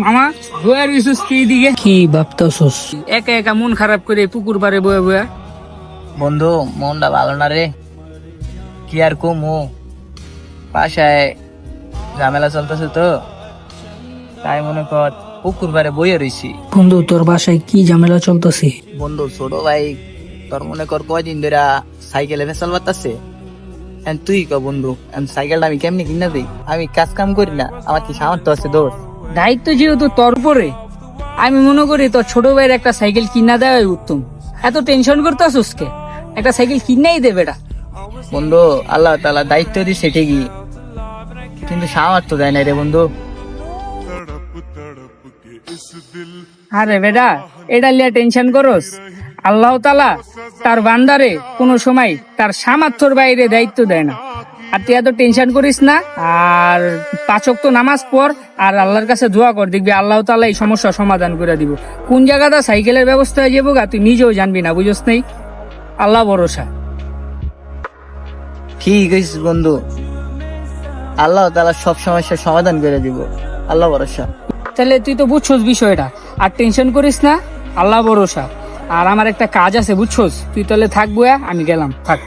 মামা বয়ার ইসুস কি দিকে কি ভাবতাছস? একা একা মন খারাপ করে পুকুর পারে বয়া বয়া। বন্ধু মনটা ভালো না রে, কি আর কমু, বাসায় ঝামেলা চলতেছে তো, তাই মনে কর পুকুর পারে বইয়ে রইছি। বন্ধু তোর বাসায় কি ঝামেলা চলতেছে? বন্ধু ছোট ভাই তোর মনে কর কয়দিন ধরে সাইকেলে ভেসাল বাতাছে। তুই ক বন্ধু, সাইকেলটা আমি কেমনি কিনা দিই? আমি কাজ কাম করি না, আমার কি সামর্থ্য আছে দোষ? দায়িত্ব যেহেতু তোর উপরে, আমি মনে করি তোর ছোট ভাইয়ের একটা সাইকেল কিনা দেওয়াই উত্তম। এত টেনশন করতেছস কে? একটা সাইকেল কিনাই দে বেটা। বন্ধু আল্লাহ তাআলা দায়িত্ব দিছে ঠিকই, কিন্তু সামর্থ্য দেয় না রে বন্ধু। আরে বেটা, এটা লিয়া টেনশন করস? আল্লাহ তাআলা তার বান্দারে কোনো সময় তার সামর্থ্যের বাইরে দায়িত্ব দেয় না। আর তুই এত টেনশন করিস না, আর 5 ওয়াক্ত নামাজ পড় আর আল্লাহর কাছে দোয়া কর, দেখবি আল্লাহ তাআলা এই সমস্যা সমাধান করে দিব। কোন জায়গাটা সাইকেলের ব্যবস্থা হয়ে যাবো গা তুই নিজেও জানবি না, বুঝছ নাই? আল্লাহ ভরসা। ঠিক আছে বন্ধু, আল্লাহ তাআলা সব সমস্যার সমাধান করে দিব, আল্লাহ ভরসা। তাহলে তুই তো বুঝছস বিষয়টা, আর টেনশন করিস না, আল্লাহ ভরসা। আর আমার একটা কাজ আছে বুঝছস, তুই তাহলে থাকবো, আমি গেলাম, থাক।